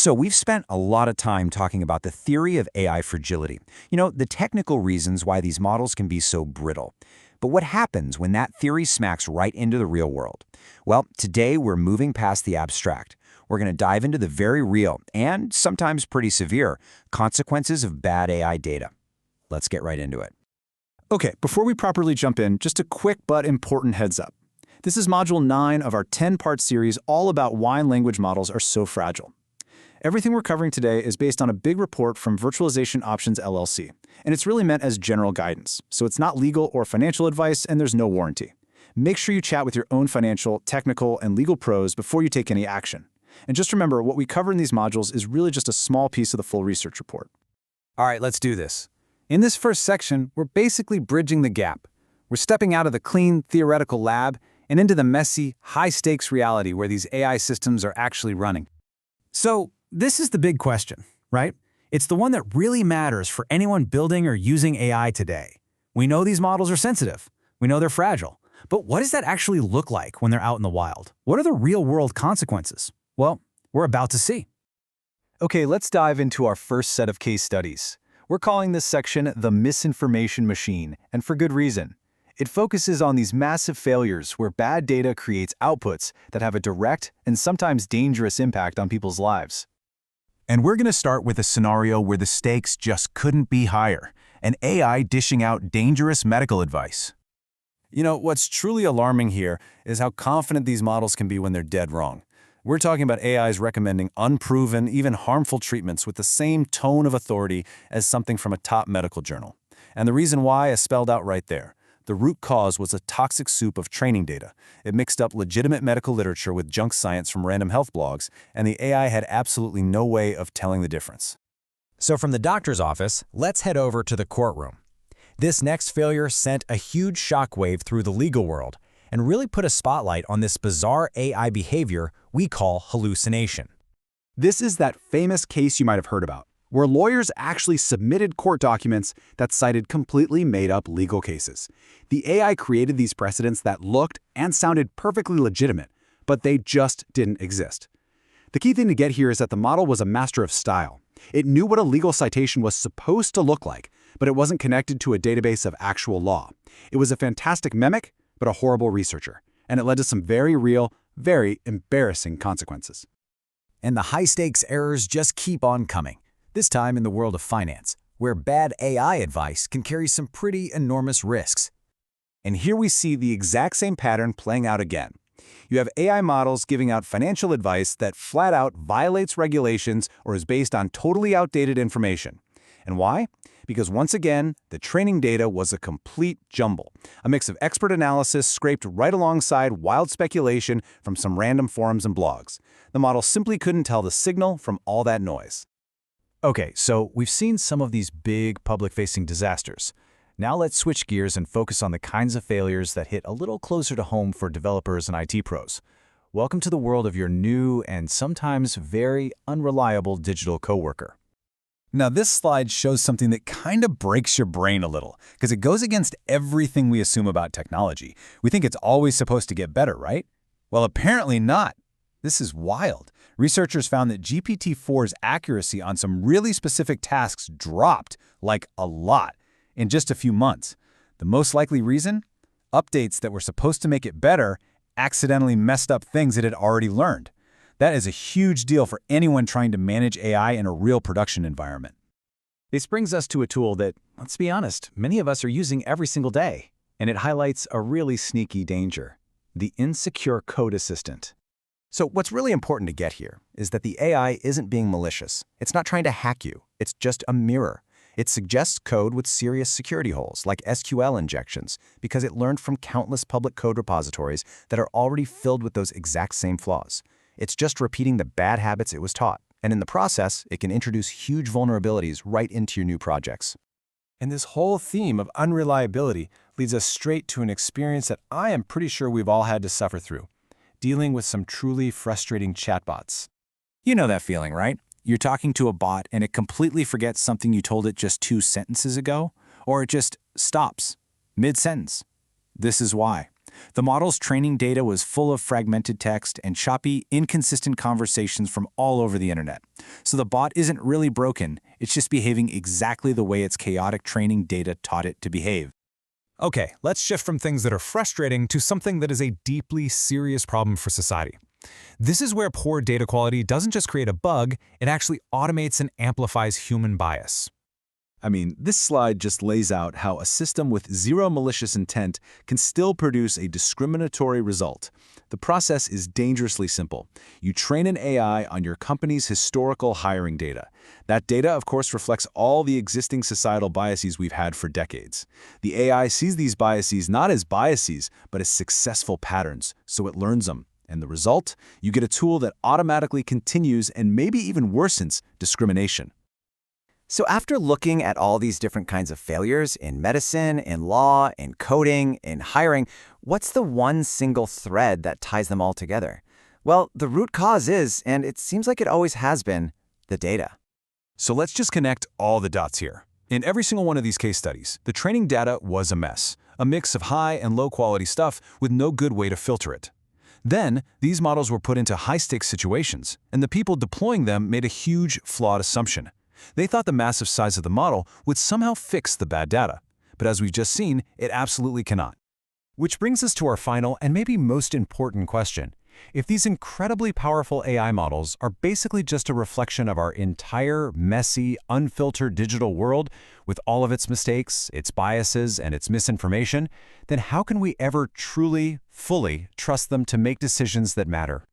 So we've spent a lot of time talking about the theory of AI fragility. The technical reasons why these models can be so brittle. But what happens when that theory smacks right into the real world? Well, today we're moving past the abstract. We're going to dive into the very real, and sometimes pretty severe, consequences of bad AI data. Let's get right into it. Okay, before we properly jump in, just a quick but important heads up. This is Module 9 of our 10-part series all about why language models are so fragile. Everything we're covering today is based on a big report from Virtualization Options LLC, and it's really meant as general guidance, so it's not legal or financial advice, and there's no warranty. Make sure you chat with your own financial, technical, and legal pros before you take any action. And just remember, what we cover in these modules is really just a small piece of the full research report. All right, let's do this. In this first section, we're basically bridging the gap. We're stepping out of the clean, theoretical lab and into the messy, high-stakes reality where these AI systems are actually running. So, this is the big question, right? It's the one that really matters for anyone building or using AI today. We know these models are sensitive. We know they're fragile. But what does that actually look like when they're out in the wild? What are the real-world consequences? Well, we're about to see. Okay, let's dive into our first set of case studies. We're calling this section the misinformation machine, and for good reason. It focuses on these massive failures where bad data creates outputs that have a direct and sometimes dangerous impact on people's lives. And we're going to start with a scenario where the stakes just couldn't be higher, an AI dishing out dangerous medical advice. What's truly alarming here is how confident these models can be when they're dead wrong. We're talking about AIs recommending unproven, even harmful treatments with the same tone of authority as something from a top medical journal. And the reason why is spelled out right there. The root cause was a toxic soup of training data. It mixed up legitimate medical literature with junk science from random health blogs, and the AI had absolutely no way of telling the difference. So from the doctor's office, let's head over to the courtroom. This next failure sent a huge shockwave through the legal world and really put a spotlight on this bizarre AI behavior we call hallucination. This is that famous case you might have heard about, where lawyers actually submitted court documents that cited completely made-up legal cases. The AI created these precedents that looked and sounded perfectly legitimate, but they just didn't exist. The key thing to get here is that the model was a master of style. It knew what a legal citation was supposed to look like, but it wasn't connected to a database of actual law. It was a fantastic mimic, but a horrible researcher, and it led to some very real, very embarrassing consequences. And the high-stakes errors just keep on coming. This time in the world of finance, where bad AI advice can carry some pretty enormous risks. And here we see the exact same pattern playing out again. You have AI models giving out financial advice that flat out violates regulations or is based on totally outdated information. And why? Because once again, the training data was a complete jumble, a mix of expert analysis scraped right alongside wild speculation from some random forums and blogs. The model simply couldn't tell the signal from all that noise. Okay, so we've seen some of these big public-facing disasters. Now let's switch gears and focus on the kinds of failures that hit a little closer to home for developers and IT pros. Welcome to the world of your new and sometimes very unreliable digital coworker. Now, this slide shows something that kind of breaks your brain a little, because it goes against everything we assume about technology. We think it's always supposed to get better, right? Well, apparently not. This is wild. Researchers found that GPT-4's accuracy on some really specific tasks dropped, like a lot, in just a few months. The most likely reason? Updates that were supposed to make it better accidentally messed up things it had already learned. That is a huge deal for anyone trying to manage AI in a real production environment. This brings us to a tool that, let's be honest, many of us are using every single day, and it highlights a really sneaky danger: the insecure code assistant. So what's really important to get here is that the AI isn't being malicious. It's not trying to hack you. It's just a mirror. It suggests code with serious security holes, like SQL injections, because it learned from countless public code repositories that are already filled with those exact same flaws. It's just repeating the bad habits it was taught, and in the process, it can introduce huge vulnerabilities right into your new projects. And this whole theme of unreliability leads us straight to an experience that I am pretty sure we've all had to suffer through: dealing with some truly frustrating chatbots. You know that feeling, right? You're talking to a bot and it completely forgets something you told it just 2 sentences ago, or it just stops mid-sentence. This is why. The model's training data was full of fragmented text and choppy, inconsistent conversations from all over the internet. So the bot isn't really broken, it's just behaving exactly the way its chaotic training data taught it to behave. Okay, let's shift from things that are frustrating to something that is a deeply serious problem for society. This is where poor data quality doesn't just create a bug, it actually automates and amplifies human bias. I mean, this slide just lays out how a system with zero malicious intent can still produce a discriminatory result. The process is dangerously simple. You train an AI on your company's historical hiring data. That data, of course, reflects all the existing societal biases we've had for decades. The AI sees these biases not as biases, but as successful patterns, so it learns them. And the result? You get a tool that automatically continues and maybe even worsens discrimination. So after looking at all these different kinds of failures in medicine, in law, in coding, in hiring, what's the one single thread that ties them all together? Well, the root cause is, and it seems like it always has been, the data. So let's just connect all the dots here. In every single one of these case studies, the training data was a mess, a mix of high and low quality stuff with no good way to filter it. Then, these models were put into high-stakes situations, and the people deploying them made a huge, flawed assumption. They thought the massive size of the model would somehow fix the bad data. But as we've just seen, it absolutely cannot. Which brings us to our final and maybe most important question. If these incredibly powerful AI models are basically just a reflection of our entire, messy, unfiltered digital world, with all of its mistakes, its biases, and its misinformation, then how can we ever truly, fully trust them to make decisions that matter?